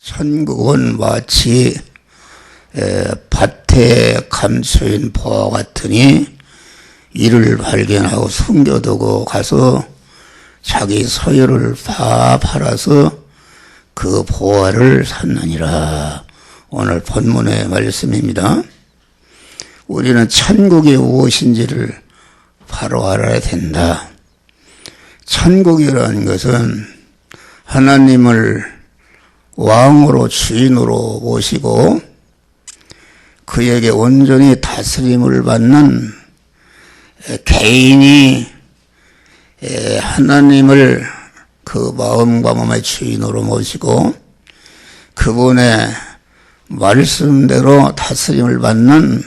천국은 마치 밭에 감추인 보화 같으니 이를 발견하고 숨겨두고 가서 자기 소유를 다 팔아서 그 보화를 샀느니라. 오늘 본문의 말씀입니다. 우리는 천국이 무엇인지를 바로 알아야 된다. 천국이라는 것은 하나님을 왕으로 주인으로 모시고 그에게 온전히 다스림을 받는 개인이 하나님을 그 마음과 몸의 주인으로 모시고 그분의 말씀대로 다스림을 받는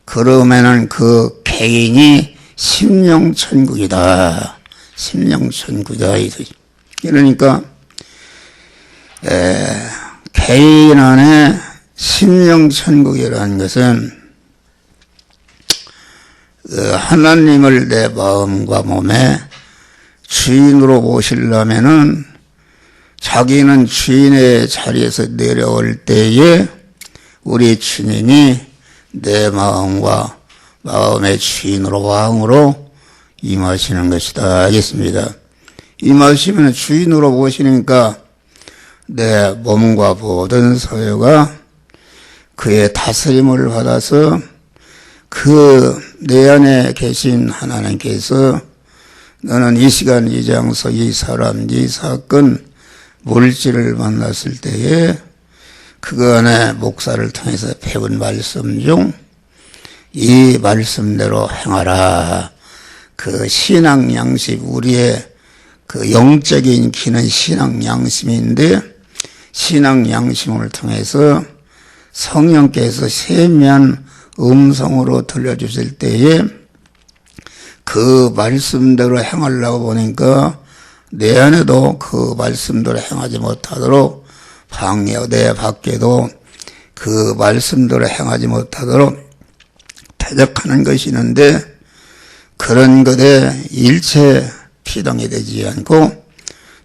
그러면은 그 개인이 심령천국이다. 심령천국이다. 그러니까 개인 안에 심령천국이라는 것은 하나님을 내 마음과 몸에 주인으로 모시려면은 자기는 주인의 자리에서 내려올 때에 우리 주님이 내 마음과 마음의 주인으로 왕으로 임하시는 것이다. 알겠습니다. 임하시면 주인으로 모시니까 내 몸과 모든 소유가 그의 다스림을 받아서 그 내 안에 계신 하나님께서 너는 이 시간 이 장소 이 사람 이 사건 물질을 만났을 때에 그거 안에 목사를 통해서 배운 말씀 중 이 말씀대로 행하라. 그 신앙 양심, 우리의 그 영적인 기는 신앙 양심인데 신앙 양심을 통해서 성령께서 세미한 음성으로 들려주실 때에 그 말씀대로 행하려고 보니까 내 안에도 그 말씀대로 행하지 못하도록 방해, 내 밖에도 그 말씀대로 행하지 못하도록 대적하는 것이 있는데 그런 것에 일체 피동이 되지 않고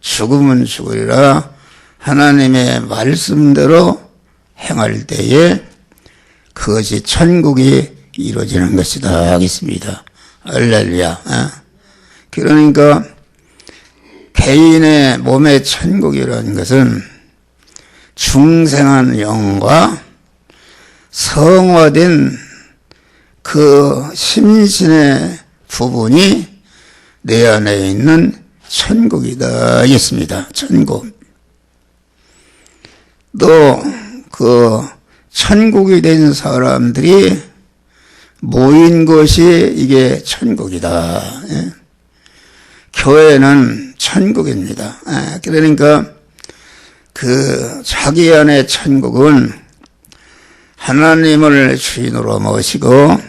죽으면 죽으리라 하나님의 말씀대로 행할 때에 그것이 천국이 이루어지는 것이다 하겠습니다. 할렐루야. 그러니까 개인의 몸의 천국이라는 것은 중생한 영과 성화된 그 심신의 부분이 내 안에 있는 천국이다 하겠습니다. 천국. 또 그 천국이 된 사람들이 모인 것이 이게 천국이다. 교회는 천국입니다. 그러니까 그 자기 안의 천국은 하나님을 주인으로 모시고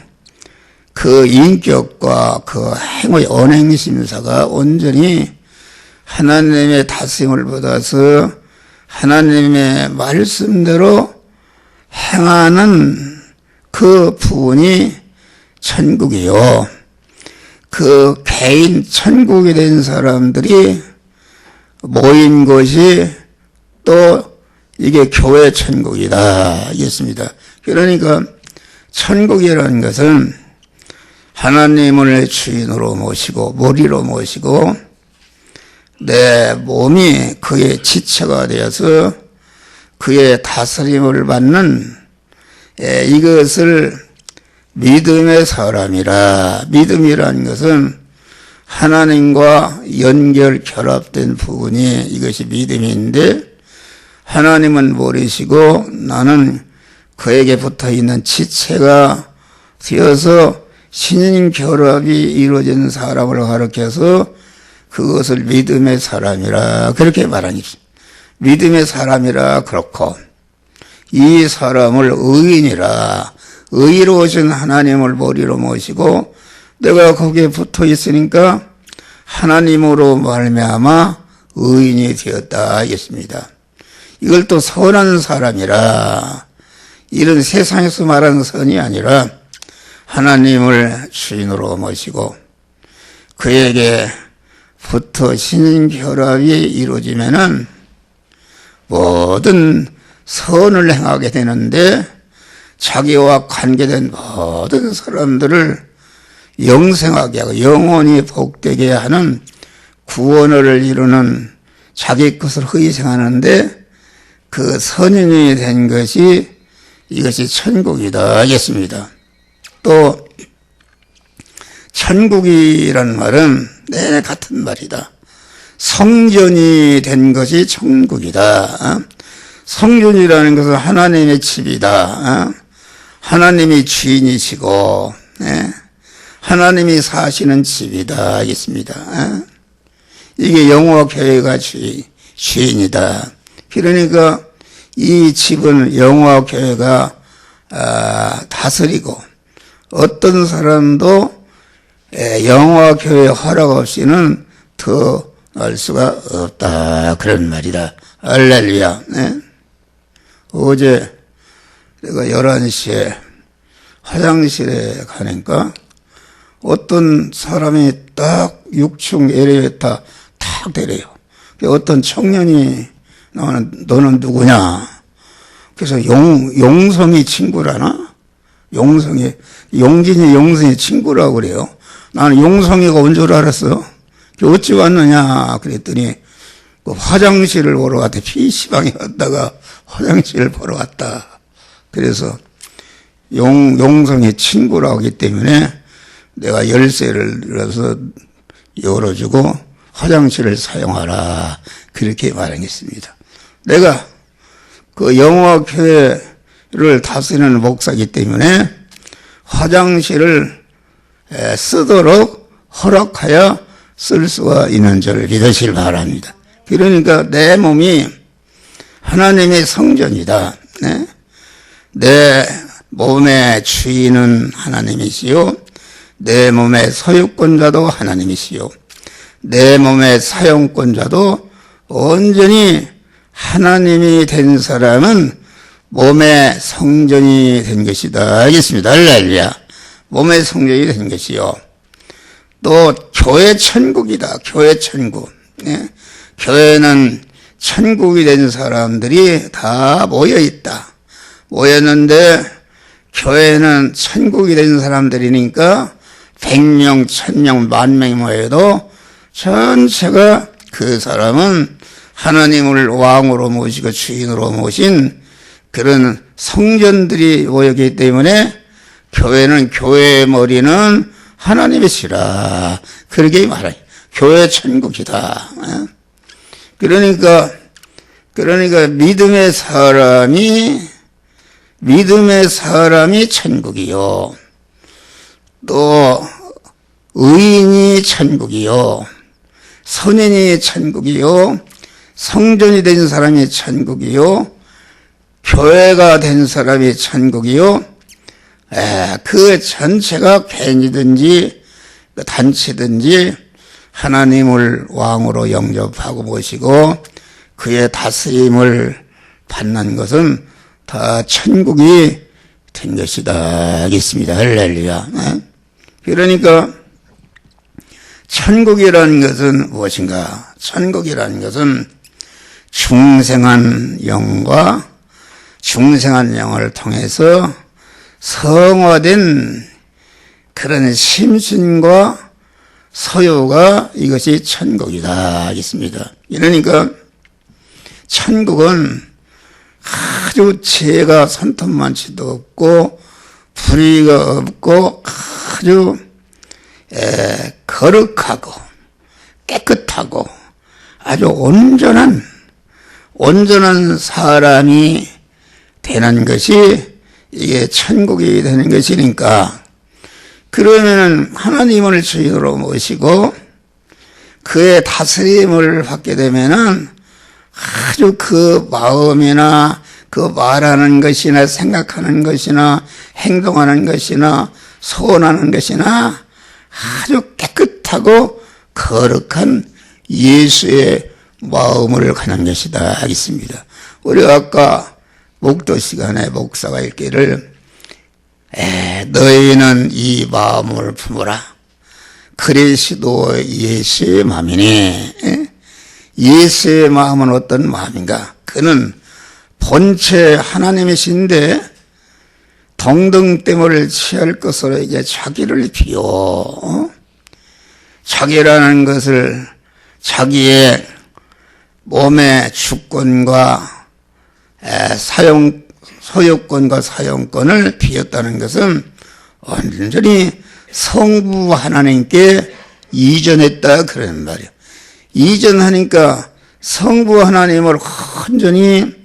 그 인격과 그 행의 언행심사가 온전히 하나님의 다스림을 받아서 하나님의 말씀대로 행하는 그 부분이 천국이요. 그 개인 천국이 된 사람들이 모인 것이 또 이게 교회 천국이다. 알겠습니다. 그러니까 천국이라는 것은 하나님을 주인으로 모시고 머리로 모시고 내 몸이 그의 지체가 되어서 그의 다스림을 받는 이것을 믿음의 사람이라. 믿음이라는 것은 하나님과 연결 결합된 부분이 이것이 믿음인데 하나님은 모르시고 나는 그에게 붙어있는 지체가 되어서 신인 결합이 이루어진 사람을 가르쳐서 그것을 믿음의 사람이라 그렇게 말하니 믿음의 사람이라 그렇고 이 사람을 의인이라 의로우신 하나님을 머리로 모시고 내가 거기에 붙어 있으니까 하나님으로 말미암아 의인이 되었다 하겠습니다. 이걸 또 선한 사람이라 이런 세상에서 말하는 선이 아니라 하나님을 주인으로 모시고 그에게 부터 신인결합이 이루어지면은 모든 선을 행하게 되는데 자기와 관계된 모든 사람들을 영생하게 하고 영원히 복되게 하는 구원을 이루는 자기 것을 희생하는데 그 선인이 된 것이 이것이 천국이다 하겠습니다. 또 천국이란 말은 내 같은 말이다. 성전이 된 것이 천국이다. 성전이라는 것은 하나님의 집이다. 하나님이 주인이시고 하나님이 사시는 집이다 하겠습니다. 이게 영화 교회가 주인이다. 그러니까 이 집은 영화 교회가 다스리고 어떤 사람도 영화 교회 허락 없이는 더 날 수가 없다 그런 말이다. 할렐루야. 어제 내가 11시에 화장실에 가니까 어떤 사람이 딱 6층 엘리베이터 탁 내려요. 어떤 청년이 너는 누구냐? 그래서 용성이 친구라나? 용진이 용성이 친구라고 그래요. 나는 용성이가 온 줄 알았어. 어찌 왔느냐? 그랬더니 그 화장실을 보러 갔다. PC방에 갔다가 화장실을 보러 갔다. 그래서 용성이 친구라고 하기 때문에 내가 열쇠를 들어서 열어주고 화장실을 사용하라. 그렇게 말하겠습니다. 내가 그 영화교회를 다스리는 목사이기 때문에 화장실을 쓰도록 허락하여 쓸 수가 있는 줄 믿으시길 바랍니다. 그러니까 내 몸이 하나님의 성전이다. 내 몸의 주인은 하나님이시요. 내 몸의 소유권자도 하나님이시요. 내 몸의 사용권자도 온전히 하나님이 된 사람은 몸의 성전이 된 것이다. 알겠습니다. 할렐루야. 몸의 성전이 된 것이요. 또 교회 천국이다. 교회 천국. 교회는 천국이 된 사람들이 다 모여 있다. 모였는데 교회는 천국이 된 사람들이니까 100명, 1000명, 10,000명이 모여도 전체가 그 사람은 하나님을 왕으로 모시고 주인으로 모신 그런 성전들이 모였기 때문에 교회는 교회의 머리는 하나님이시라. 그렇게 말해요. 교회 천국이다. 그러니까 믿음의 사람이 천국이요. 또 의인이 천국이요. 선인이 천국이요. 성전이 된 사람이 천국이요. 교회가 된 사람이 천국이요. 그 전체가 개인이든지 단체든지 하나님을 왕으로 영접하고 모시고 그의 다스림을 받는 것은 다 천국이 된 것이다 하겠습니다. 할렐루야. 그러니까 천국이라는 것은 무엇인가? 천국이라는 것은 중생한 영과 중생한 영을 통해서 성화된 그런 심신과 소유가 이것이 천국이다 하겠습니다. 이러니까 천국은 아주 죄가 손톱만치도 없고 불의가 없고 아주 거룩하고 깨끗하고 아주 온전한 사람이 되는 것이 이게 천국이 되는 것이니까 그러면 하나님을 주인으로 모시고 그의 다스림을 받게 되면은 아주 그 마음이나 그 말하는 것이나 생각하는 것이나 행동하는 것이나 소원하는 것이나 아주 깨끗하고 거룩한 예수의 마음을 가는 것이다 하겠습니다. 우리가 아까 목도 시간에 목사가 읽기를 너희는 이 마음을 품으라. 그리스도 예수의 마음이니 예수의 마음은 어떤 마음인가? 그는 본체 하나님이신데 동등됨을 취할 것으로 이제 자기를 비워. 자기라는 것을 자기의 몸의 주권과 소유권과 사용권을 비웠다는 것은 완전히 성부 하나님께 이전했다 그런 말이에요. 이전하니까 성부 하나님을 완전히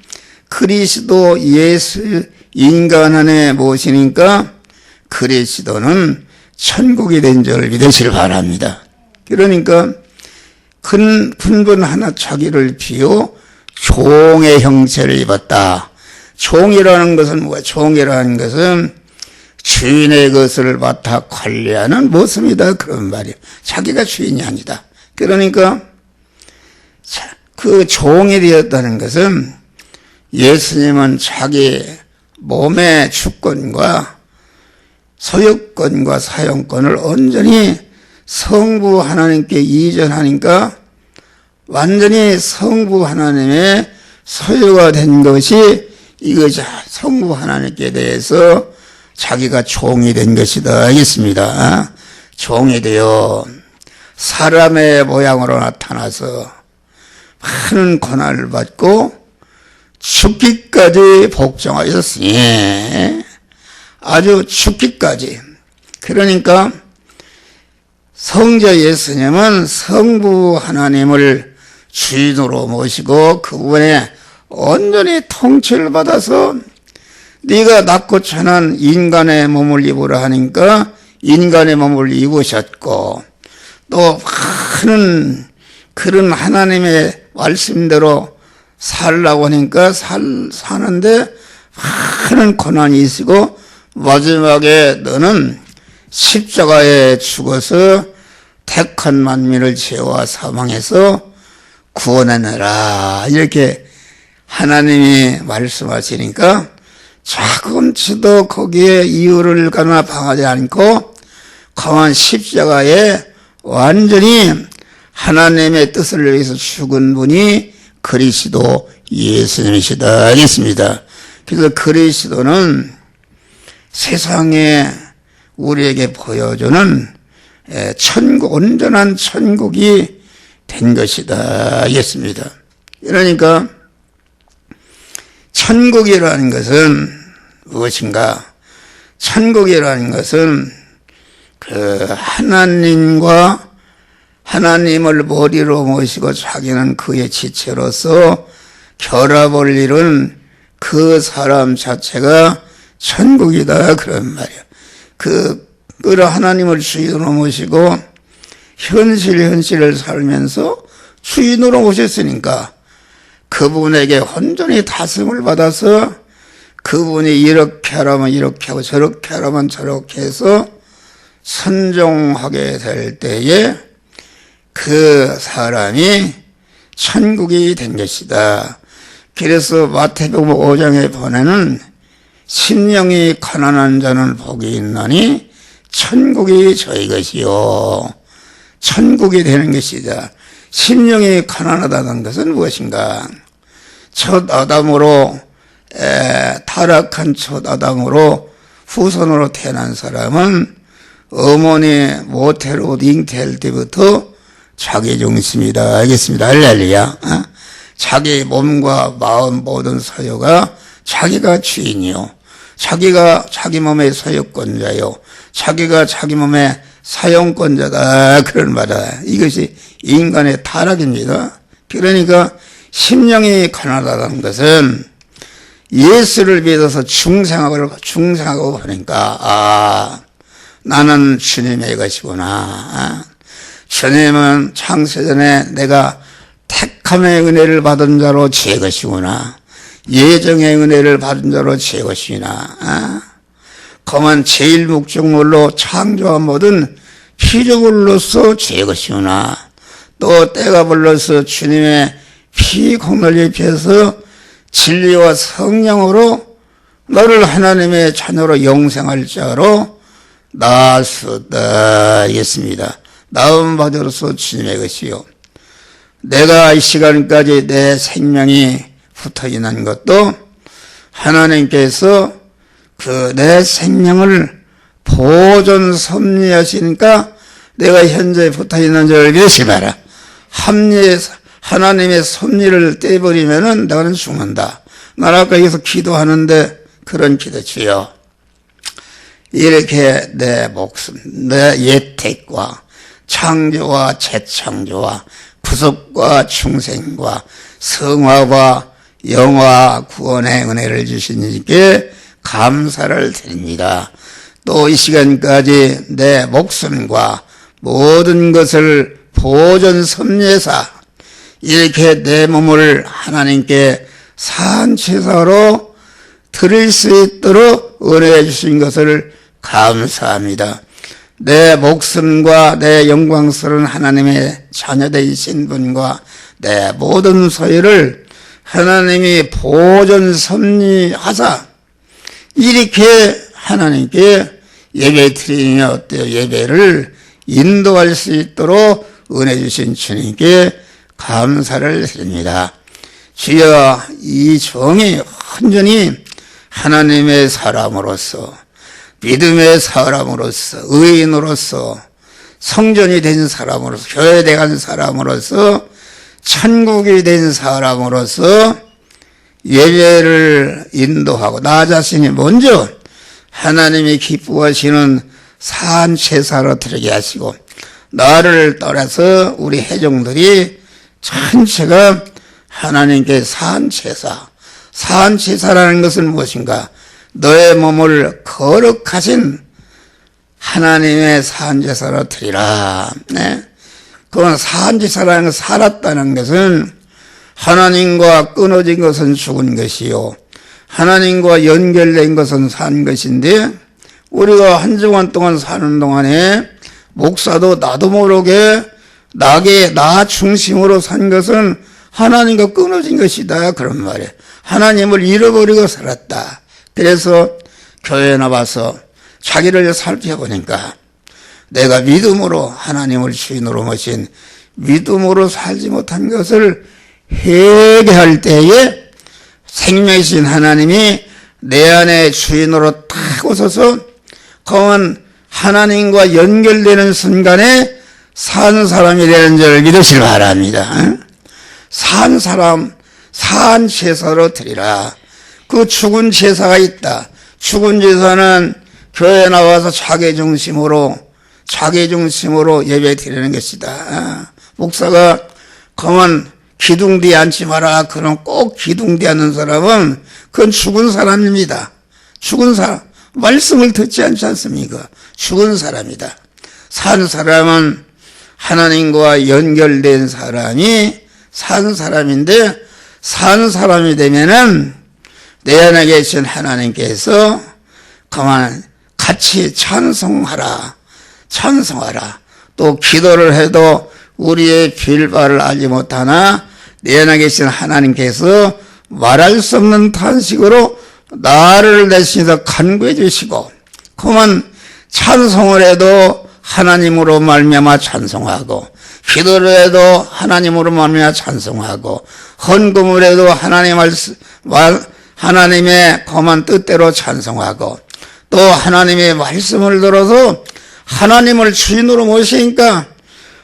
그리스도 예수 인간 안에 모시니까 그리스도는 천국이 된 줄 믿으시길 바랍니다. 그러니까 근본 하나 자기를 비워 종의 형체를 입었다. 종이라는 것은 뭐야? 종이라는 것은 주인의 것을 맡아 관리하는 모습이다 그런 말이에요. 자기가 주인이 아니다. 그러니까 그 종이 되었다는 것은 예수님은 자기 몸의 주권과 소유권과 사용권을 온전히 성부 하나님께 이전하니까 완전히 성부 하나님의 소유가 된 것이 이것이 성부 하나님께 대해서 자기가 종이 된 것이다 알겠습니다. 종이 되어 사람의 모양으로 나타나서 많은 고난을 받고 죽기까지 복종하셨으니 아주 죽기까지. 그러니까 성자 예수님은 성부 하나님을 주인으로 모시고 그분의 온전히 통치를 받아서 네가 낮고 천한 인간의 몸을 입으라 하니까 인간의 몸을 입으셨고 또 많은 그런 하나님의 말씀대로 살라고 하니까 사는데 많은 고난이 있고 마지막에 너는 십자가에 죽어서 택한 만민을 죄와 사망에서 구원하느라 이렇게 하나님이 말씀하시니까 조금치도 거기에 이유를 가나 방하지 않고 가만 십자가에 완전히 하나님의 뜻을 위해서 죽은 분이 그리스도 예수님이시다 알겠습니다. 그래서 그리스도는 세상에 우리에게 보여주는 천국, 온전한 천국이 된 것이다 알겠습니다. 그러니까 천국이라는 것은 무엇인가? 천국이라는 것은 그 하나님과 하나님을 머리로 모시고 자기는 그의 지체로서 결합을 이룬 그 사람 자체가 천국이다 그런 말이에요. 그런 하나님을 주인으로 모시고 현실을 살면서 주인으로 모셨으니까 그분에게 온전히 다스림을 받아서 그분이 이렇게 하라면 이렇게 하고 저렇게 하라면 저렇게 해서 순종하게 될 때에 그 사람이 천국이 된 것이다. 그래서 마태복음 5장에 보내는 심령이 가난한 자는 복이 있나니 천국이 저희 것이요. 천국이 되는 것이다. 심령이 가난하다는 것은 무엇인가? 첫 아담으로 타락한 첫 아담으로 후손으로 태어난 사람은 어머니 모태로 잉태할 때부터 자기 중심이다. 알겠습니다. 할렐루야. 자기 몸과 마음 모든 소유가 자기가 주인이요. 자기가 자기 몸의 소유권자요. 자기가 자기 몸의 사용권자다. 그런 말이다. 이것이 인간의 타락입니다. 그러니까 심령이 가난하다는 것은 예수를 믿어서 중생하고 하니까 나는 주님의 것이구나. 주님은 창세전에 내가 택함의 은혜를 받은 자로 제 것이구나. 예정의 은혜를 받은 자로 제 것이구나. 그만 제일 목적물로 창조한 모든 피조물로서 제 것이구나. 또 때가 불러서 주님의 피 공로를 입혀서 진리와 성령으로 너를 하나님의 자녀로 영생할 자로 낳았었다. 했습니다. 낳은 바로서 주님의 것이요. 내가 이 시간까지 내 생명이 붙어 있는 것도 하나님께서 그 내 생명을 보존 섭리하시니까 내가 현재 붙어 있는 줄 믿으시마라. 하나님의 섭리를 떼버리면은 나는 죽는다. 나는 아까 여기서 기도하는데 그런 기도 주여. 이렇게 내 목숨, 내 예택과 창조와 재창조와 구속과 중생과 성화와 영화 구원의 은혜를 주신 이께 감사를 드립니다. 또 이 시간까지 내 목숨과 모든 것을 보존 섭리해서 이렇게 내 몸을 하나님께 산제사로 드릴 수 있도록 은혜해 주신 것을 감사합니다. 내 목숨과 내 영광스러운 하나님의 자녀되신 분과 내 모든 소유를 하나님이 보존 섭리하사 이렇게 하나님께 예배 드리며 어때요? 예배를 인도할 수 있도록 은혜 주신 주님께 감사를 드립니다. 주여, 이 종이 온전히 하나님의 사람으로서 믿음의 사람으로서 의인으로서 성전이 된 사람으로서 교회에 간 사람으로서 천국이 된 사람으로서 예배를 인도하고 나 자신이 먼저 하나님이 기뻐하시는 산제사로 드리게 하시고 나를 따라서 우리 회중들이 전체가 하나님께 산제사라는 것은 무엇인가? 너의 몸을 거룩하신 하나님의 산제사로 드리라. 네. 그건 산제사라는 건 살았다는 것은 하나님과 끊어진 것은 죽은 것이요 하나님과 연결된 것은 산 것인데 우리가 한 주간 동안 사는 동안에 목사도 나도 모르게 나 중심으로 산 것은 하나님과 끊어진 것이다. 그런 말이에요. 하나님을 잃어버리고 살았다. 그래서 교회에 나와서 자기를 살펴보니까 내가 믿음으로 하나님을 주인으로 모신 믿음으로 살지 못한 것을 회개할 때에 생명이신 하나님이 내 안에 주인으로 탁 오셔서 그만 하나님과 연결되는 순간에 산 사람이 되는 줄 믿으시기 바랍니다. 산 사람, 산 제사로 드리라. 그 죽은 제사가 있다. 죽은 제사는 교회에 나와서 자기 중심으로 예배 드리는 것이다. 목사가 그만 기둥 뒤에 앉지 마라. 그럼 꼭 기둥 뒤에 앉는 사람은 그건 죽은 사람입니다. 죽은 사람. 말씀을 듣지 않지 않습니까? 죽은 사람이다. 산 사람은 하나님과 연결된 사람이 산 사람인데 산 사람이 되면은 내 안에 계신 하나님께서 그만 같이 찬송하라. 또 기도를 해도 우리의 빌바를 알지 못하나 내 안에 계신 하나님께서 말할 수 없는 탄식으로 나를 대신해서 간구해 주시고 그만 찬송을 해도 하나님으로 말미암아 찬송하고 기도를 해도 하나님으로 말미암아 찬송하고 헌금을 해도 하나님의 거만 뜻대로 찬송하고 또 하나님의 말씀을 들어서 하나님을 주인으로 모시니까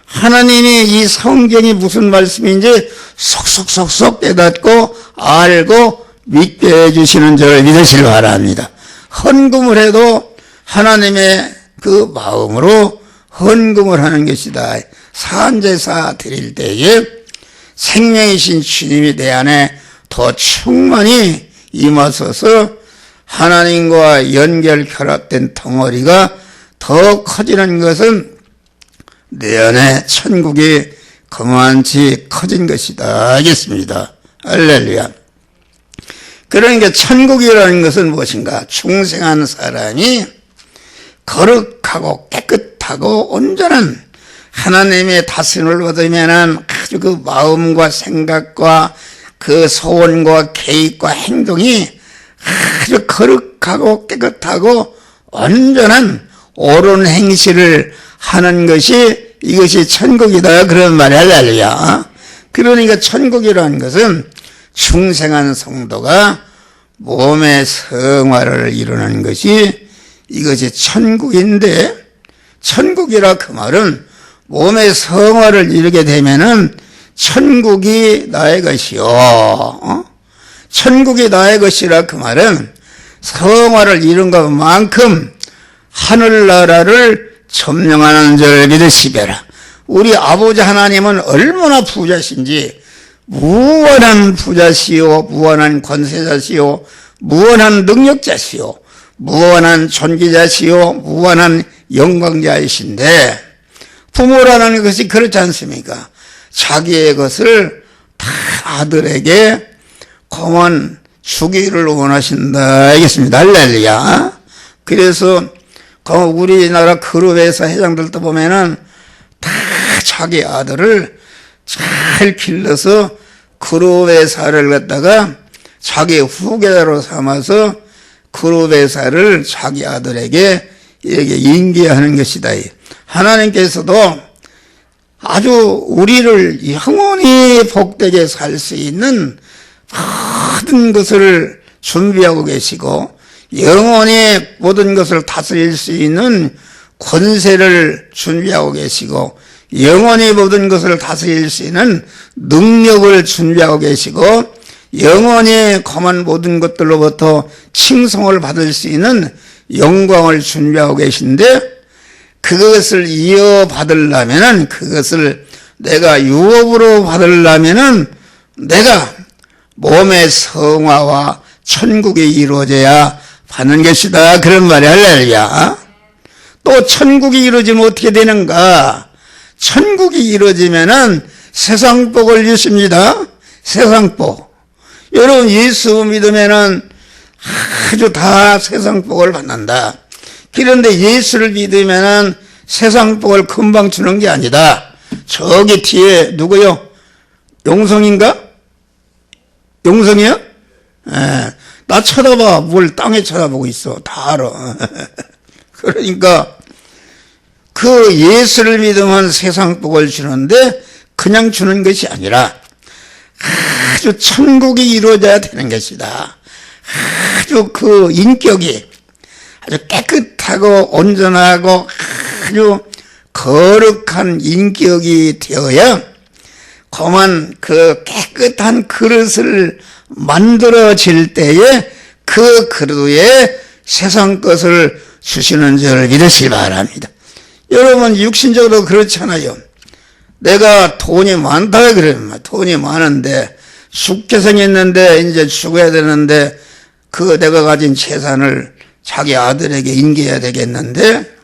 하나님이 이 성경이 무슨 말씀인지 속속속속 깨닫고 알고 믿게 해주시는 줄 믿으시기 바랍니다. 헌금을 해도 하나님의 그 마음으로 헌금을 하는 것이다. 산제사 드릴 때에 생명이신 주님이 내 안에 더 충만히 임하셔서 하나님과 연결 결합된 덩어리가 더 커지는 것은 내 안에 천국이 그만치 커진 것이다 하겠습니다. 할렐루야. 그러니까 천국이라는 것은 무엇인가? 중생한 사람이 거룩하고 깨끗하고 온전한 하나님의 다스림을 받으면은 아주 그 마음과 생각과 그 소원과 계획과 행동이 아주 거룩하고 깨끗하고 온전한 옳은 행실을 하는 것이 이것이 천국이다 그런 말이야. 할렐루야. 그러니까 천국이라는 것은 중생한 성도가 몸의 성화를 이루는 것이 이것이 천국인데, 천국이라 그 말은 몸의 성화를 이루게 되면은 천국이 나의 것이요. 천국이 나의 것이라 그 말은 성화를 이룬 것만큼 하늘나라를 점령하는 줄 믿으시베라. 우리 아버지 하나님은 얼마나 부자신지, 무한한 부자시요, 무한한 권세자시요, 무한한 능력자시요, 무한한 존귀자시요, 무한한 영광자이신데, 부모라는 것이 그렇지 않습니까? 자기의 것을 다 아들에게 고만 주기를 원하신다 알겠습니다. 할렐루야. 그래서 우리나라 그룹회사 회장들도 보면은 다 자기 아들을 잘 길러서 그룹회사를 갖다가 자기 후계자로 삼아서 그룹회사를 자기 아들에게 이렇게 인계하는 것이다. 하나님께서도 아주 우리를 영원히 복되게 살 수 있는 모든 것을 준비하고 계시고, 영원히 모든 것을 다스릴 수 있는 권세를 준비하고 계시고, 영원히 모든 것을 다스릴 수 있는 능력을 준비하고 계시고, 영원히 거만 모든 것들로부터 칭송을 받을 수 있는 영광을 준비하고 계신데, 그것을 이어받으려면은, 그것을 내가 유업으로 받으려면은 내가 몸의 성화와 천국이 이루어져야 받는 것이다 그런 말이 할렐루야. 또 천국이 이루어지면 어떻게 되는가? 천국이 이루어지면은 세상복을 주십니다. 세상복. 여러분 예수 믿으면은 아주 다 세상복을 받는다. 그런데 예수를 믿으면은 세상복을 금방 주는 게 아니다. 저기 뒤에 누구요? 용성인가? 용성이요? 예. 나 쳐다봐. 뭘 땅에 쳐다보고 있어. 다 알아. 그러니까 그 예수를 믿으면 세상복을 주는데 그냥 주는 것이 아니라 아주 천국이 이루어져야 되는 것이다. 아주 그 인격이 아주 깨끗하고 온전하고 아주 거룩한 인격이 되어야 그만 그 깨끗한 그릇을 만들어질 때에 그 그릇 위에 세상 것을 주시는 줄 믿으시기 바랍니다. 여러분 육신적으로 그렇잖아요. 내가 돈이 많다 그러면 돈이 많은데 죽게 생겼는데 이제 죽어야 되는데 그 내가 가진 재산을 자기 아들에게 인계해야 되겠는데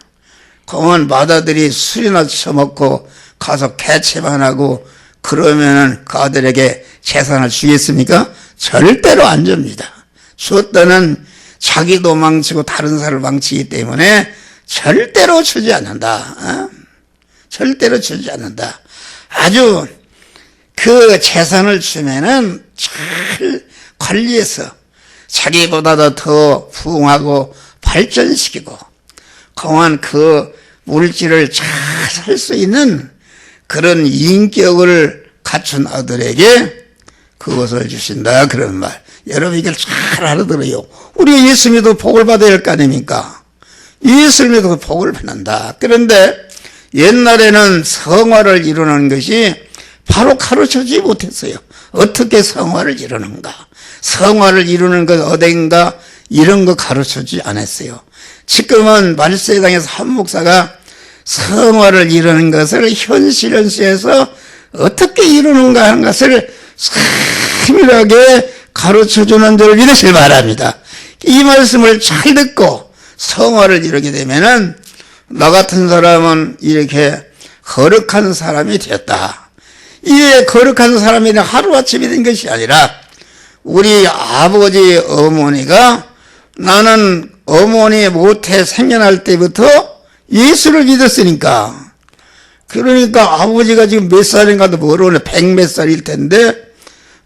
그만 맏아들이 술이나 처먹고 가서 개체만 하고 그러면은 그 아들에게 재산을 주겠습니까? 절대로 안 줍니다. 줬다는 자기도 망치고 다른 사람을 망치기 때문에 절대로 주지 않는다. 절대로 주지 않는다. 아주 그 재산을 주면은 잘 관리해서 자기보다도 더 부흥하고 발전시키고 그만 그 물질을 잘 살 수 있는 그런 인격을 갖춘 아들에게 그것을 주신다 그런 말. 여러분 이걸 잘 알아들어요. 우리 예수 믿어 복을 받아야 할 거 아닙니까? 예수 믿어 복을 받는다. 그런데 옛날에는 성화를 이루는 것이 바로 가르쳐주지 못했어요. 어떻게 성화를 이루는가? 성화를 이루는 것 어딘가 이런 거 가르쳐주지 않았어요. 지금은 말세당에서 한 목사가 성화를 이루는 것을 현실연수에서 어떻게 이루는가 하는 것을 세밀하게 가르쳐주는 줄 믿으시기 바랍니다. 이 말씀을 잘 듣고 성화를 이루게 되면은 나 같은 사람은 이렇게 거룩한 사람이 되었다. 이 거룩한 사람이 하루아침에 된 것이 아니라 우리 아버지 어머니가 나는 어머니 모태 생겨날 때부터 예수를 믿었으니까 그러니까 아버지가 지금 몇 살인가도 모르네. 100몇 살일 텐데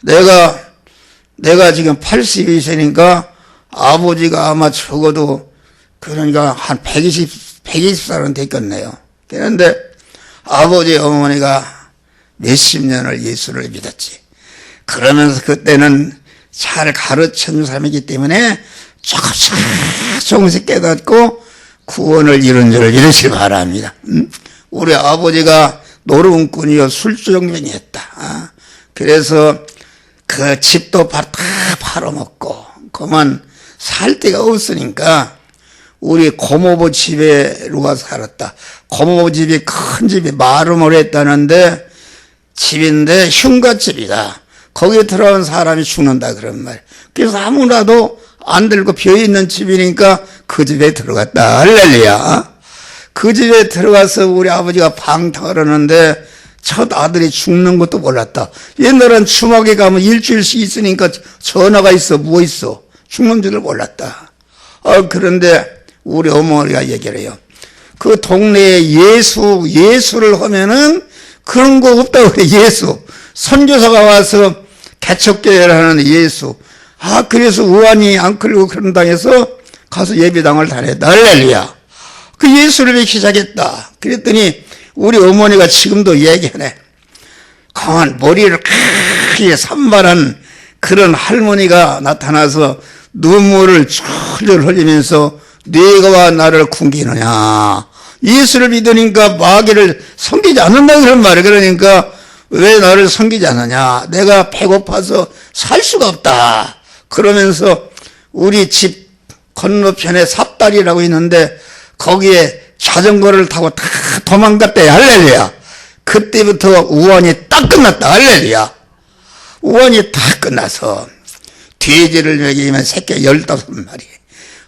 내가 지금 82세니까 아버지가 아마 적어도 그러니까 한 120살은 됐겠네요. 그런데 아버지 어머니가 몇십 년을 예수를 믿었지. 그러면서 그때는 잘 가르쳐준 사람이기 때문에 조금씩 깨닫고 구원을 이룬 줄 믿으시기 바랍니다. 우리 아버지가 노름꾼이요 술주정뱅이였다. 그래서 그 집도 다 팔아먹고 그만 살 데가 없으니까 우리 고모부 집에로 가서 살았다. 고모부 집이 큰 집이 마름을 했다는데 집인데 흉가집이다. 거기에 들어온 사람이 죽는다 그런 말. 그래서 아무나도 안 들고 비어있는 집이니까 그 집에 들어갔다. 할렐루야. 그 집에 들어가서 우리 아버지가 방탕을 하는데 첫 아들이 죽는 것도 몰랐다. 옛날엔 주막에 가면 일주일씩 있으니까 전화가 있어 뭐 있어 죽는 줄을 몰랐다. 그런데 우리 어머니가 얘기를 해요. 그 동네에 예수를 하면은 그런 거 없다고 그래. 예수 선교사가 와서 개척교회를 하는 예수. 그래서 우환이 안 끌고 그런 당해서 가서 예배당을 다녔다. 할렐루야. 그 예수를 믿기 시작했다. 그랬더니 우리 어머니가 지금도 얘기하네. 가만 머리를 크게 산발한 그런 할머니가 나타나서 눈물을 철철 흘리면서 네가 나를 궁기느냐. 예수를 믿으니까 마귀를 섬기지 않는다 그런 말이에요. 그러니까 왜 나를 섬기지 않느냐. 내가 배고파서 살 수가 없다. 그러면서 우리 집 건너편에 삽다리라고 있는데 거기에 자전거를 타고 다 도망갔대. 할렐루야. 그때부터 우환이 딱 끝났다. 할렐루야. 우환이 다 끝나서 돼지를 먹이면 새끼 15마리.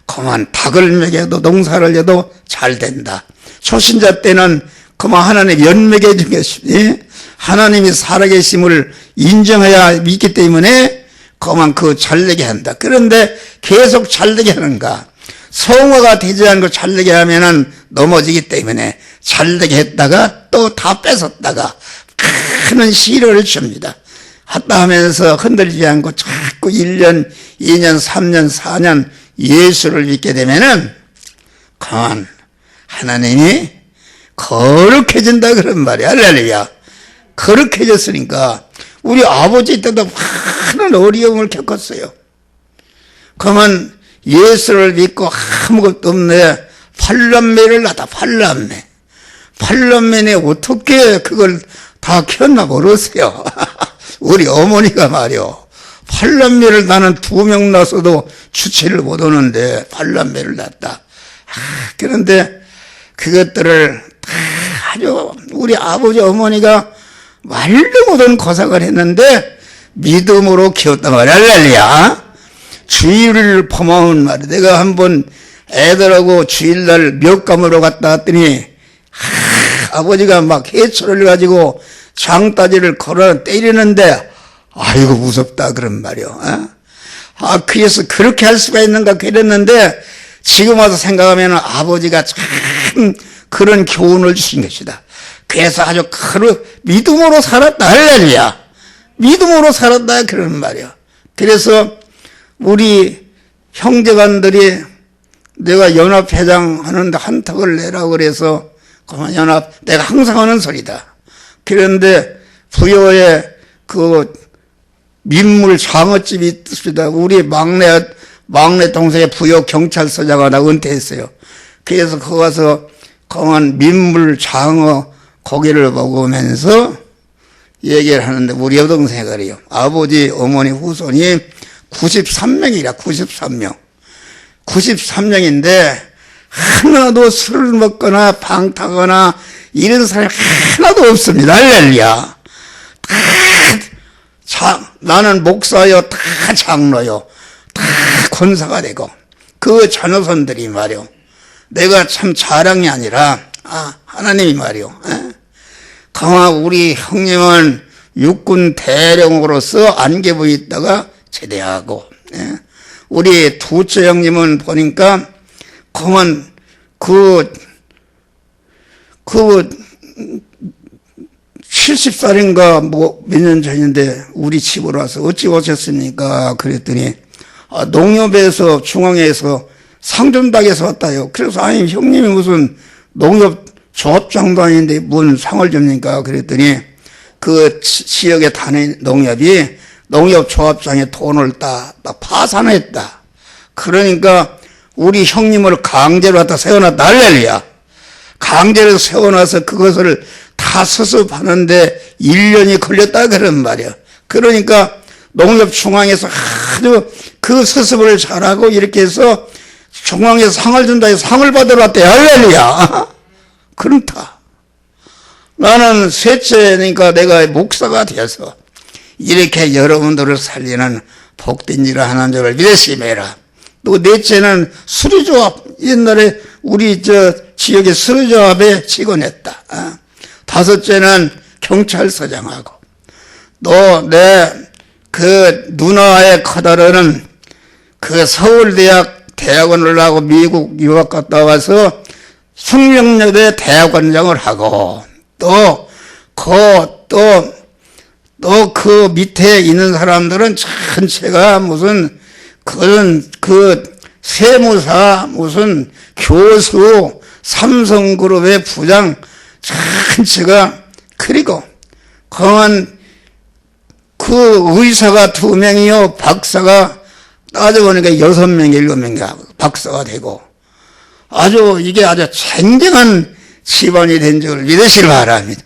그만 닭을 먹여도 농사를 해도 잘 된다. 초신자 때는 그만 하나님 연맥해 준 것이니 하나님이 살아계심을 인정해야 믿기 때문에 그만 그 잘되게 한다. 그런데 계속 잘되게 하는가? 성화가 되지 않고 잘되게 하면은 넘어지기 때문에 잘되게 했다가 또 다 뺏었다가 큰 시련을 줍니다. 하다 하면서 흔들리지 않고 자꾸 1년, 2년, 3년, 4년 예수를 믿게 되면은 그만 하나님이 거룩해진다 그런 말이야. 할렐루야. 거룩해졌으니까 우리 아버지 때도 많은 어려움을 겪었어요. 그러면 예수를 믿고 아무것도 없네. 팔남매를 낳다. 팔남매네 어떻게 그걸 다 키웠나 모르세요. 우리 어머니가 말이요. 팔남매를 나는 2명 낳아서도 주체를 못 하는데 팔남매를 낳았다. 그런데 그것들을 다 아주 우리 아버지 어머니가 말도 못한 고생을 했는데 믿음으로 키웠단 말이야. 할렐루야. 주일을 포함한 말이야. 내가 한번 애들하고 주일날 몇감으로 갔다 왔더니 아버지가 막 해초를 가지고 장따지를 걸어 때리는데 아이고 무섭다 그런 말이요. 그래서 그렇게 할 수가 있는가 그랬는데 지금 와서 생각하면 아버지가 참 그런 교훈을 주신 것이다. 그래서 아주 믿음으로 살았다. 할렐루야. 믿음으로 살았다 그런 말이요. 그래서 우리 형제간들이 내가 연합회장 하는데 한턱을 내라고 그래서 그만 연합 내가 항상 하는 소리다. 그런데 부여에 그 민물 장어집이 있습니다. 우리 막내 동생의 부여 경찰서장가 나 은퇴했어요. 그래서 거기 가서 그만 민물 장어 고기를 먹으면서 얘기를 하는데 우리 여동생이 그래요. 아버지 어머니 후손이 93명이라 93명. 93명인데 하나도 술을 먹거나 방타거나 이런 사람이 하나도 없습니다. 할렐루야. 나는 목사요, 다 장로요, 다 권사가 되고 그 자녀손들이 말이요. 내가 참 자랑이 아니라 하나님이 말이요. 강화 우리 형님은 육군 대령으로서 안개부에 있다가 제대하고 우리 두째 형님은 보니까 그만 그 70살인가 뭐 몇 년 전인데 우리 집으로 와서 어찌 오셨습니까? 그랬더니 농협에서 중앙에서 상점당에서 왔다요. 그래서 아니 형님이 무슨 농협 조합장도 아닌데 뭔 상을 줍니까? 그랬더니 그 지역에 다닌 농협이 농협조합장의 돈을 다 파산했다. 그러니까 우리 형님을 강제로 갖다 세워놨다. 할렐루야. 강제로 세워놔서 그것을 다 수습하는데 1년이 걸렸다 그런 말이야. 그러니까 농협중앙에서 아주 그 수습을 잘하고 이렇게 해서 중앙에서 상을 준다 해서 상을 받으러 왔대. 할렐루야. 그렇다. 나는 셋째니까 내가 목사가 되어서 이렇게 여러분들을 살리는 복된 일을 하는 줄을 믿으시매라. 또 넷째는 수리조합. 옛날에 우리 지역의 수리조합에 직원했다. 다섯째는 경찰서장하고 또 내 그 누나의 커다라는 그 서울대학원을 하고 미국 유학 갔다 와서 숙명여대 대학원장을 하고 또 그 밑에 있는 사람들은 전체가 무슨 그 세무사 무슨 교수 삼성그룹의 부장 전체가 그리고 그 의사가 2명이요 박사가 따져보니까 6명 7명 박사가 되고 이게 아주 쟁쟁한 집안이 된 줄 믿으시기 바랍니다.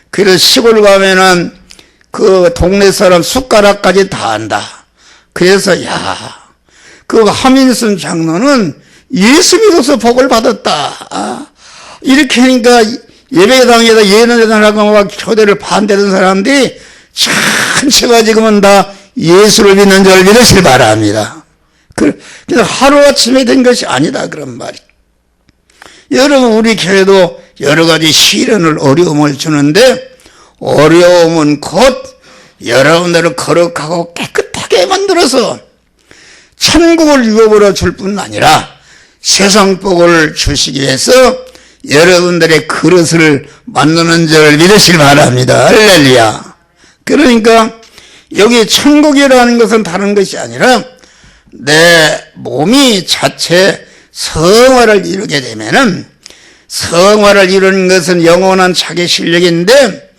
그래서 시골 가면은 그 동네 사람 숟가락까지 다 한다. 그래서 그 하민순 장로는 예수 믿어서 복을 받았다. 이렇게 하니까 예배당에다 예언회장하고 막 교대를 반대하는 사람들이 전체가 지금은 다 예수를 믿는 줄 믿으시기 바랍니다. 그래서 하루아침에 된 것이 아니다 그런 말이. 여러분 우리 교회도 여러 가지 시련을 어려움을 주는데 어려움은 곧 여러분들을 거룩하고 깨끗하게 만들어서 천국을 유업으로 줄 뿐 아니라 세상 복을 주시기 위해서 여러분들의 그릇을 만드는 줄 믿으시기 바랍니다. 할렐루야. 그러니까 여기 천국이라는 것은 다른 것이 아니라 내 몸이 자체 성화를 이루게 되면은 성화를 이루는 것은 영원한 자기 실력인데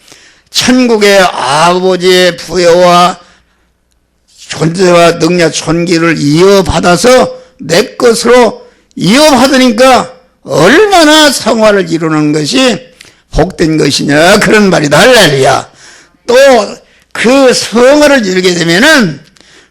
천국의 아버지의 부여와 존재와 능력 존귀를 이어받아서 내 것으로 이어받으니까 얼마나 성화를 이루는 것이 복된 것이냐 그런 말이다. 할렐루야. 또 그 성화를 이루게 되면은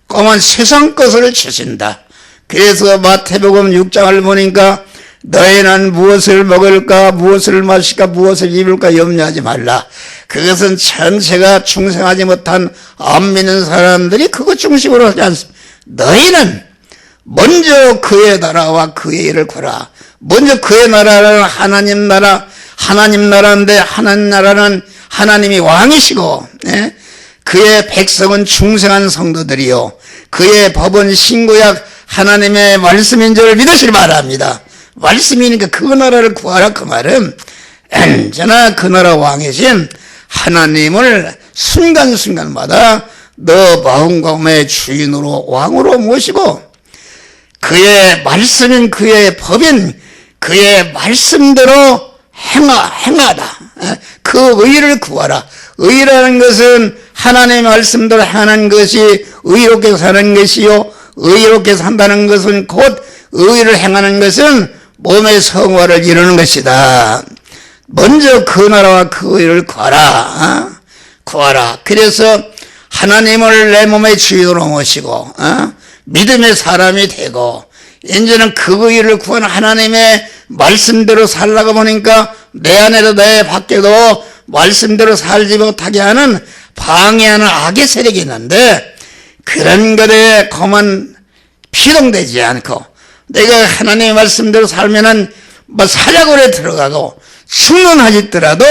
꼬만 세상 것을 주신다. 그래서 마태복음 6장을 보니까 너희는 무엇을 먹을까 무엇을 마실까 무엇을 입을까 염려하지 말라. 그것은 전체가 충성하지 못한 안 믿는 사람들이 그것 중심으로 하지 않습니다. 너희는 먼저 그의 나라와 그의 일을 구하라. 먼저 그의 나라는 하나님 나라인데 하나님 나라는 하나님이 왕이시고 그의 백성은 충성한 성도들이요 그의 법은 신구약 하나님의 말씀인 줄 믿으시기 바랍니다. 말씀이니까 그 나라를 구하라 그 말은 언제나 그 나라 왕이신 하나님을 순간순간마다 너 마음과 마음의 주인으로 왕으로 모시고 그의 말씀인 그의 법인 그의 말씀대로 행하다. 그 의를 구하라. 의라는 것은 하나님의 말씀대로 행하는 것이 의롭게 사는 것이요 의롭게 산다는 것은 곧 의를 행하는 것은 몸의 성화를 이루는 것이다. 먼저 그 나라와 그 의를 구하라. 구하라. 그래서 하나님을 내 몸의 주인으로 모시고 믿음의 사람이 되고 이제는 그 의를 구하는 하나님의 말씀대로 살라고 보니까 내 안에도 내 밖에도 말씀대로 살지 못하게 하는 방해하는 악의 세력이 있는데 그런 것에 그만 피동되지 않고 내가 하나님의 말씀대로 살면은 사자굴에 들어가고 충원하시더라도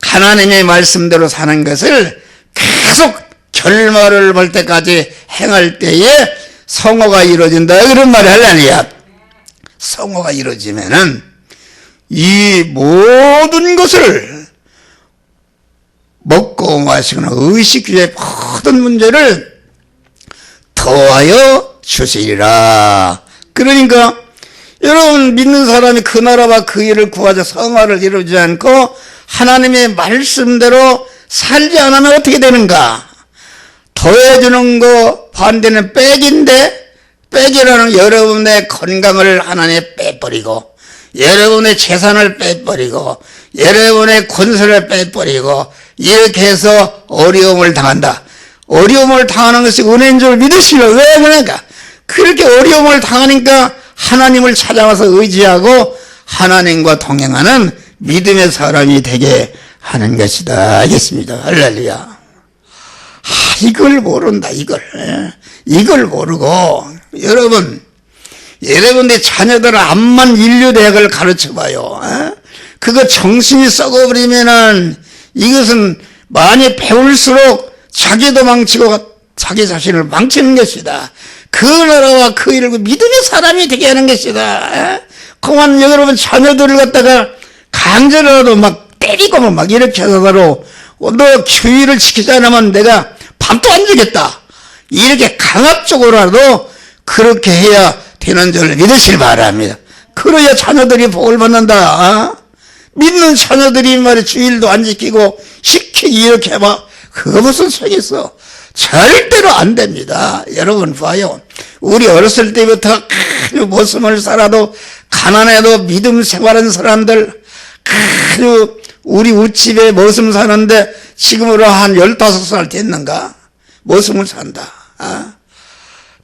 하나님의 말씀대로 사는 것을 계속 결말을 볼 때까지 행할 때에 성화가 이루어진다 그런 말이 할렐루야. 성화가 이루어지면은 이 모든 것을 먹고 마시거나 의식주의 모든 문제를 더하여 주시리라. 그러니까 여러분 믿는 사람이 그 나라와 그 일을 구하자 성화를 이루지 않고 하나님의 말씀대로 살지 않으면 어떻게 되는가? 더해주는 거 반대는 빼기인데, 빼기라는 여러분의 건강을 하나님에 빼버리고, 여러분의 재산을 빼버리고, 여러분의 권세를 빼버리고, 이렇게 해서 어려움을 당한다. 어려움을 당하는 것이 은혜인 줄 믿으시려. 왜 그러니까? 그렇게 어려움을 당하니까 하나님을 찾아와서 의지하고 하나님과 동행하는 믿음의 사람이 되게 하는 것이다. 알겠습니다. 할렐루야. 이걸 모른다, 이걸. 이걸 모르고, 여러분의 자녀들은 암만 인류대학을 가르쳐 봐요. 그거 정신이 썩어버리면은 이것은 많이 배울수록 자기도 망치고 자기 자신을 망치는 것이다. 그 나라와 그 일을 믿음의 사람이 되게 하는 것이다. 그만 여러분 자녀들을 갖다가 강제로라도 막 때리고 막 이렇게 하더라도 너 규율을 지키지 않으면 내가 밥도 안 주겠다. 이렇게 강압적으로라도 그렇게 해야 되는 줄 믿으시기 바랍니다. 그래야 자녀들이 복을 받는다. 믿는 자녀들이 말이야 주일도 안 지키고 시키기 이렇게 해봐. 그거 무슨 소리 있어. 절대로 안 됩니다. 여러분 봐요. 우리 어렸을 때부터 아주 모습을 살아도 가난해도 믿음 생활한 사람들 아주 우리 우집에 모습 사는데 지금으로 한 15살 됐는가? 모습을 산다.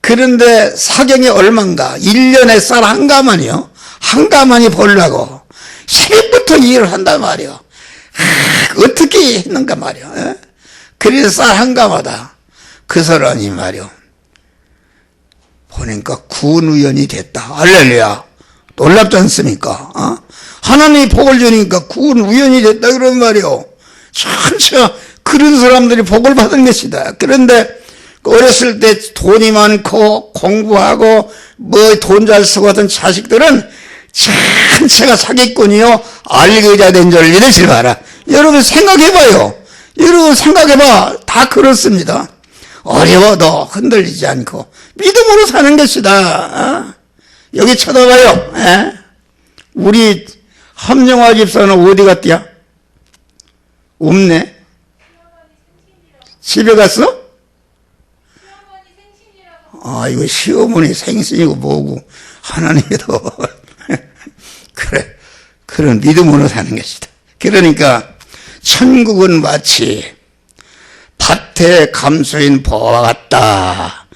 그런데 사경이 얼만가? 1년에 쌀 한 가마니요. 한 가마니 벌려고 새벽부터 일을 한단 말이요. 어떻게 했는가 말이요. 그래서 쌀 한 가마다. 그 사람이 말이요. 보니까 군의원이 됐다. 할렐루야. 놀랍지 않습니까? 하나님이 복을 주니까 군의원이 됐다 그런 말이요. 전체가 그런 사람들이 복을 받은 것이다. 그런데 어렸을 때 돈이 많고 공부하고 뭐 돈 잘 쓰고 하던 자식들은 전체가 사기꾼이요 알게자 된 줄 믿으시기 바라. 여러분 생각해봐요. 여러분 생각해봐. 다 그렇습니다. 어려워도 흔들리지 않고 믿음으로 사는 것이다. 여기 쳐다봐요. 우리 함영화 집사는 어디 갔디야? 없네. 집에 갔어? 이거 시어머니 생신이고 뭐고 하나님께도 그래 그런 믿음으로 사는 것이다. 그러니까 천국은 마치 밭에 감수인 보화와 같다.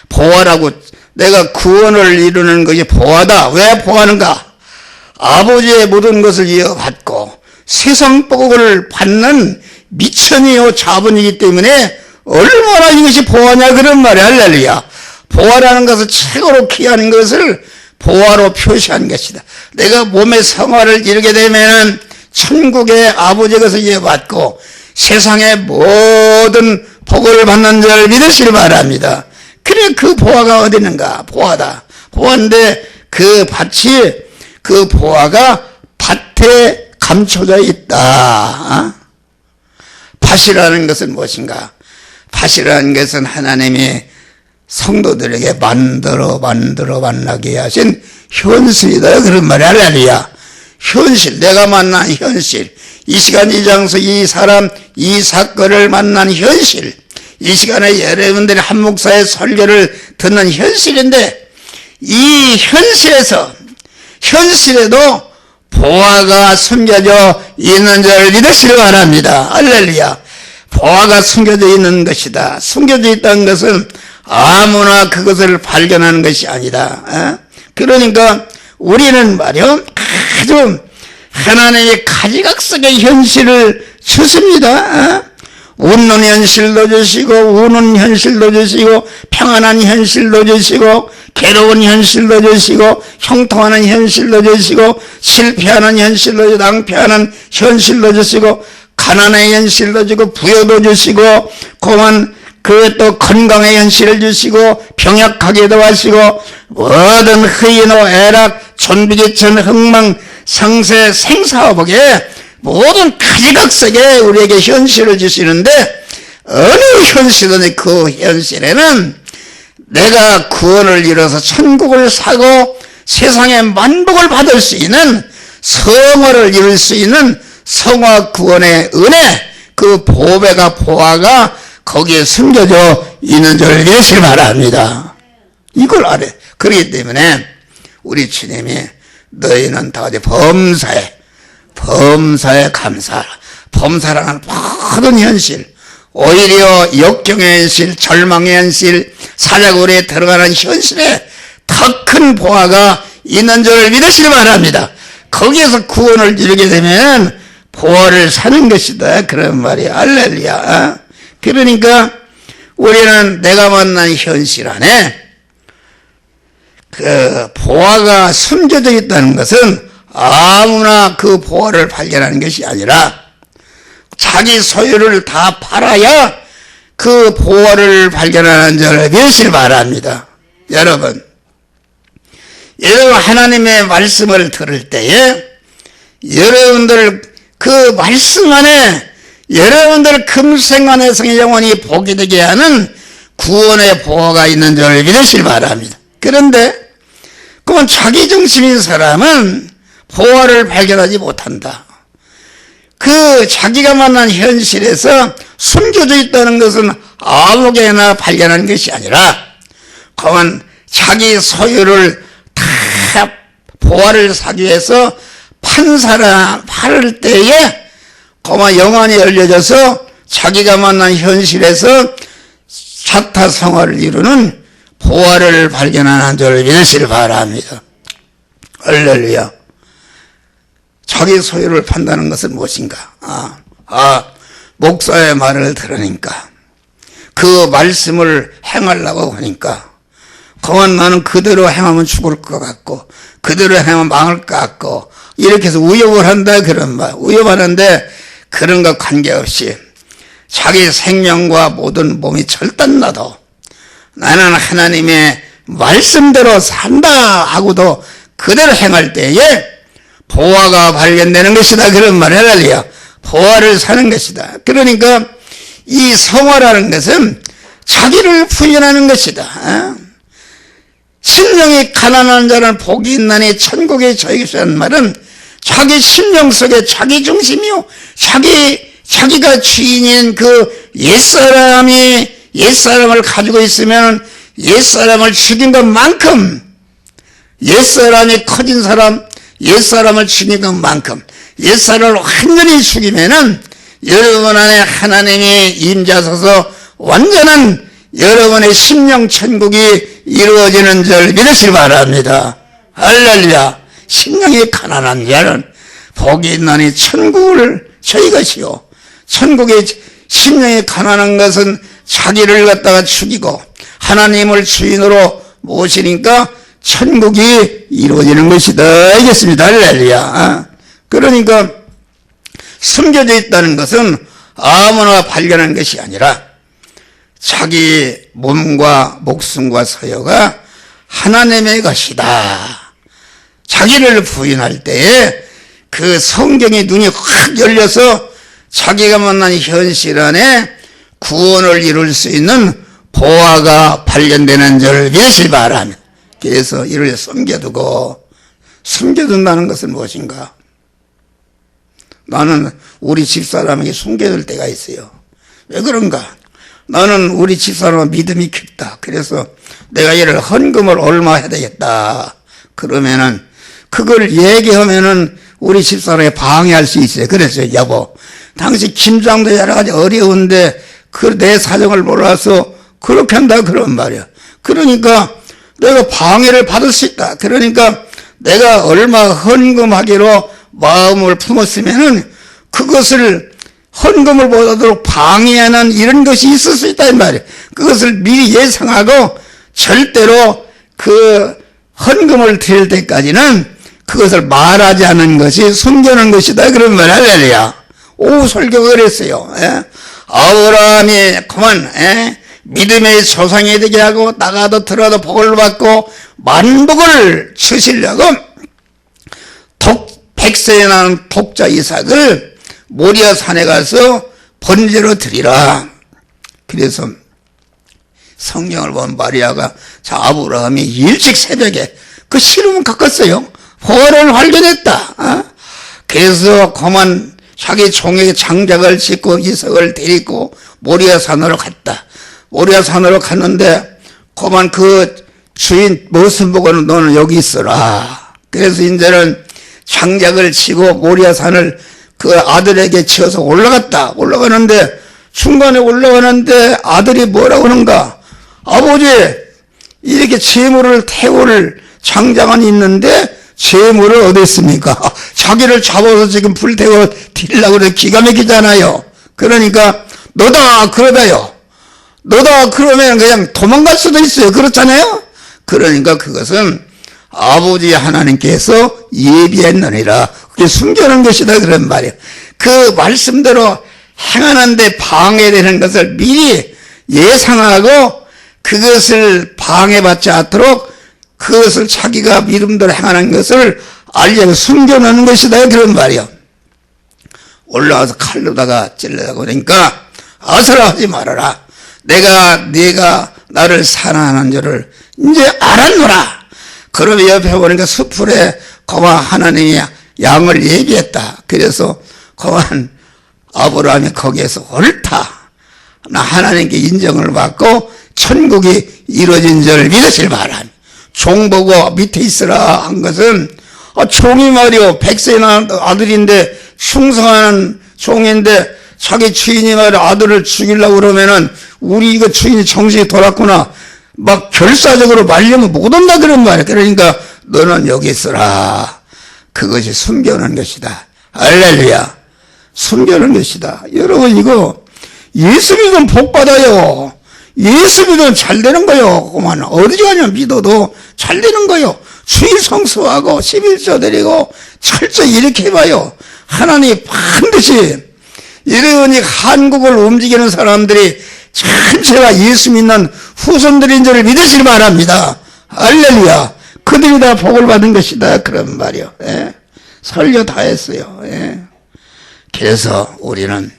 보화라고 내가 구원을 이루는 것이 보화다. 왜 보화는가? 아버지의 모든 것을 이어받고 세상 복을 받는 미천이요 자본이기 때문에 얼마나 이것이 보화냐 그런 말이야. 할렐루야. 보화라는 것은 최고로 귀한 것을 보화로 표시한 것이다. 내가 몸의 성화를 이루게 되면 천국의 아버지의 것을 이어받고 세상의 모든 복을 받는 자를 믿으시기 바랍니다. 그래 그 보화가 어디 있는가? 보화다. 보화인데 그 밭이 그 보화가 밭에 감춰져 있다. 밭이라는 것은 무엇인가? 밭이라는 것은 하나님이 성도들에게 만나게 하신 현실이다. 그런 말이 할렐루야. 현실, 내가 만난 현실. 이 시간, 이 장소, 이 사람, 이 사건을 만난 현실. 이 시간에 여러분들이 한 목사의 설교를 듣는 현실인데, 이 현실에도 보화가 숨겨져 있는 줄 믿으시기 바랍니다. 할렐루야. 보화가 숨겨져 있는 것이다. 숨겨져 있다는 것은 아무나 그것을 발견하는 것이 아니다. 그러니까 우리는 말이요 아주 하나님의 가지각색의 현실을 주십니다. 웃는 현실도 주시고 우는 현실도 주시고 평안한 현실도 주시고 괴로운 현실도 주시고 형통하는 현실도 주시고 실패하는 현실도 주시고 낭패하는 현실도 주시고 가난의 현실도 주시고 부여도 주시고 고만 그 또 건강의 현실을 주시고 병약하게도 하시고 모든 의인호 애락 존비기천 흥망 상세 생사화복에 모든 가지각색의 우리에게 현실을 주시는데 어느 현실은 그 현실에는 내가 구원을 이뤄서 천국을 사고 세상의 만복을 받을 수 있는 성화를 이룰 수 있는 성화 구원의 은혜, 그 보화가 거기에 숨겨져 있는 줄 믿으시기 바랍니다. 이걸 알아요. 그렇기 때문에 우리 주님이 너희는 다 범사에 감사하라. 범사라는 모든 현실, 오히려 역경의 현실, 절망의 현실, 사자굴에 들어가는 현실에 더 큰 보화가 있는 줄 믿으시기 바랍니다. 거기에서 구원을 이루게 되면 보화를 사는 것이다, 그런 말이야. 할렐루야. 그러니까 우리는 내가 만난 현실 안에 그 보화가 숨겨져 있다는 것은 아무나 그 보화를 발견하는 것이 아니라 자기 소유를 다 팔아야 그 보화를 발견하는 줄 믿으시기 바랍니다. 여러분 하나님의 말씀을 들을 때에 여러분들 그 말씀 안에 여러분들 금생 안에서 영원히 복이 되게 하는 구원의 보화가 있는 줄 믿으시기 바랍니다. 그런데 그건 자기 중심인 사람은 보화를 발견하지 못한다. 그 자기가 만난 현실에서 숨겨져 있다는 것은 아무개나 발견하는 것이 아니라 그건 자기 소유를 다 보화를 사기 위해서 팔을 때에 그만 영안이 열려져서 자기가 만난 현실에서 자타성화를 이루는 보화를 발견하는 줄 믿으시기 바랍니다. 할렐루야. 자기 소유를 판다는 것은 무엇인가? 목사의 말을 들으니까 그 말씀을 행하려고 하니까 그만 나는 그대로 행하면 죽을 것 같고 그대로 행하면 망할 것 같고 이렇게 해서 위협을 한다, 그런 말. 위협하는데 그런 것 관계없이 자기 생명과 모든 몸이 절단나도 나는 하나님의 말씀대로 산다 하고도 그대로 행할 때에 보화가 발견되는 것이다, 그런 말. 할렐루야. 보화를 사는 것이다. 그러니까 이 성화라는 것은 자기를 부인하는 것이다. 심령이 가난한 자는 복이 있나니 천국에 저희겠다는 말은 자기 심령 속에 자기 중심이요, 자기가 주인인 그 옛사람을 가지고 있으면 옛사람을 죽인 것만큼, 옛사람이 커진 사람, 옛사람을 죽인 것만큼 옛사람을 완전히 죽이면은 여러분 안에 하나님이 임자서서 완전한 여러분의 심령 천국이 이루어지는 줄 믿으시기 바랍니다. 할렐루야. 심령이 가난한 자는 복이 있나니 천국을 저희 것이요. 천국의 심령이 가난한 것은 자기를 갖다가 죽이고 하나님을 주인으로 모시니까 천국이 이루어지는 것이다, 알겠습니다. 할렐루야. 그러니까 숨겨져 있다는 것은 아무나 발견한 것이 아니라 자기 몸과 목숨과 서요가 하나님의 것이다. 자기를 부인할 때에 그 성경의 눈이 확 열려서 자기가 만난 현실 안에 구원을 이룰 수 있는 보화가 발견되는 줄 믿으시기 바랍니다. 그래서 이를 숨겨둔다는 것은 무엇인가? 나는 우리 집사람에게 숨겨둘 때가 있어요. 왜 그런가? 나는 우리 집사람은 믿음이 깊다. 그래서 내가 얘를 헌금을 얼마 해야 되겠다. 그러면은 그걸 얘기하면은 우리 집사람이 방해할 수 있어요. 그래서 여보, 당시 김장도 여러 가지 어려운데 그 내 사정을 몰라서 그렇게 한다, 그런 말이야. 그러니까 내가 방해를 받을 수 있다. 그러니까 내가 얼마 헌금하기로 마음을 품었으면은 그것을 헌금을 못하도록 방해하는 이런 것이 있을 수 있다, 이 말이에요. 그것을 미리 예상하고 절대로 그 헌금을 드릴 때까지는 그것을 말하지 않는 것이 숨겨놓은 것이다, 그런 말. 할렐루야. 오후 설교가 그랬어요. 아브라함이 그만 믿음의 조상이 되게 하고 나가도 들어도 복을 받고 만복을 주시려고 100세에 나는 독자 이삭을 모리아 산에 가서 번제로 드리라. 그래서 성경을 보면 마리아가 아브라함이 일찍 새벽에 그 시름을 깎았어요. 보화를 발견했다. 그래서 그만 자기 종에게 장작을 짓고 이석을 데리고 모리아산으로 갔다. 모리아산으로 갔는데 그만 그 주인 모습 보고는 너는 여기 있어라. 그래서 이제는 장작을 치고 모리아산을 그 아들에게 치어서 올라갔다. 올라가는데 중간에 올라가는데 아들이 뭐라고 하는가? 아버지, 이렇게 재물을 태울 장작은 있는데 재물을 어디 있습니까? 자기를 잡아서 지금 불태워 드리려고 그래. 기가 막히잖아요. 그러니까 너다 그러다요. 너다 그러면 그냥 도망갈 수도 있어요. 그렇잖아요. 그러니까 그것은 아버지 하나님께서 예비했느니라. 그게 숨겨놓은 것이다 그런 말이에요. 그 말씀대로 행하는데 방해되는 것을 미리 예상하고 그것을 방해받지 않도록 그것을 자기가 믿음대로 행하는 것을 알려고 숨겨놓는 것이다 그런 말이에요. 올라와서 칼로다가 찔러다가 그러니까 아서라 하지 말아라. 내가 나를 사랑하는 줄을 이제 알았노라. 그러면 옆에 보니까 수풀에 거만 하나님이 양을 예비했다. 그래서 거만 아브라함이 거기에서 옳다. 나 하나님께 인정을 받고 천국이 이루어진 줄 믿으실 바람. 종 보고 밑에 있으라 한 것은 종이 말이요. 백세의 아들인데 충성하는 종인데 자기 주인이 말이야 아들을 죽이려고 그러면은 우리 이거 주인이 정신이 돌았구나. 막 결사적으로 말려면 못 온다 그런 말이야. 그러니까 너는 여기 있어라. 그것이 숨겨놓은 것이다. 할렐루야. 숨겨놓은 것이다. 여러분 이거 예수 믿으면 복 받아요. 예수 믿으면 잘 되는 거요. 그만 어디 가냐 믿어도 잘 되는 거요. 주일 성수하고 11조 드리고 철저히 이렇게 해봐요. 하나님이 반드시 이러니 한국을 움직이는 사람들이 전체가 예수 믿는 후손들인 줄을 믿으시기 바랍니다. 할렐루야. 그들이 다 복을 받은 것이다. 그런 말이요. 예. 설교 다 했어요. 예. 그래서 우리는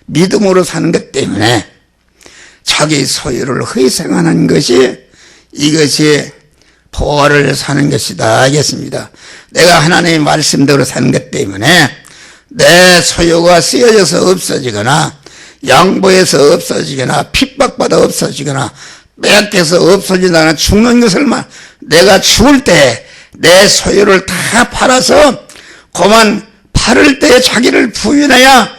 믿음으로 사는 것 때문에 자기 소유를 희생하는 것이 이것이 보화를 사는 것이다 하겠습니다. 내가 하나님의 말씀대로 사는 것 때문에 내 소유가 쓰여져서 없어지거나 양보해서 없어지거나 핍박받아 없어지거나 빼앗겨서 없어지거나 죽는 것을만 내가 죽을 때 내 소유를 다 팔아서 그만 팔을 때 자기를 부인해야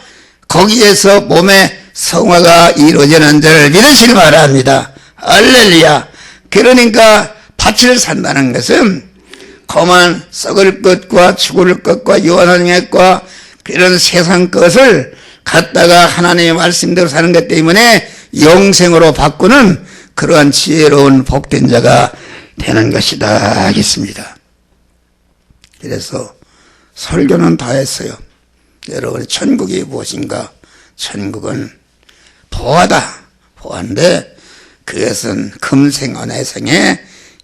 거기에서 몸의 성화가 이루어지는 줄 믿으시기 바랍니다. 할렐루야. 그러니까 밭을 산다는 것은 그만 썩을 것과 죽을 것과 유한한 것과 그런 세상 것을 갖다가 하나님의 말씀대로 사는 것 때문에 영생으로 바꾸는 그러한 지혜로운 복된 자가 되는 것이다 하겠습니다. 그래서 설교는 다 했어요. 여러분 천국이 무엇인가? 천국은 보화다. 보화인데 그것은 금생원해성에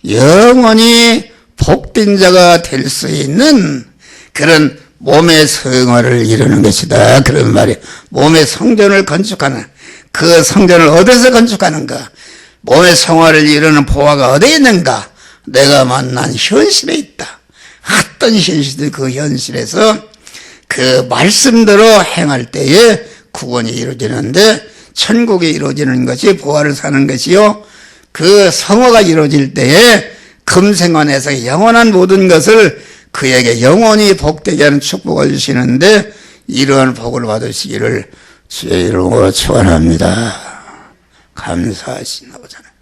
영원히 복된 자가 될 수 있는 그런 몸의 성화를 이루는 것이다. 그런 말이에요. 몸의 성전을 건축하는 그 성전을 어디서 건축하는가? 몸의 성화를 이루는 보화가 어디에 있는가? 내가 만난 현실에 있다. 어떤 현실도 그 현실에서 그 말씀대로 행할 때에 구원이 이루어지는데 천국이 이루어지는 것이 보화를 사는 것이요. 그 성화가 이루어질 때에 금생원에서 영원한 모든 것을 그에게 영원히 복되게 하는 축복을 주시는데 이러한 복을 받으시기를 주의 이름으로 축원합니다. 감사하시나 보잖아요.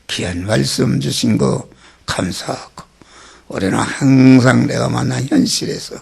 귀한 말씀 주신 거 감사하고 우리는 항상 내가 만난 현실에서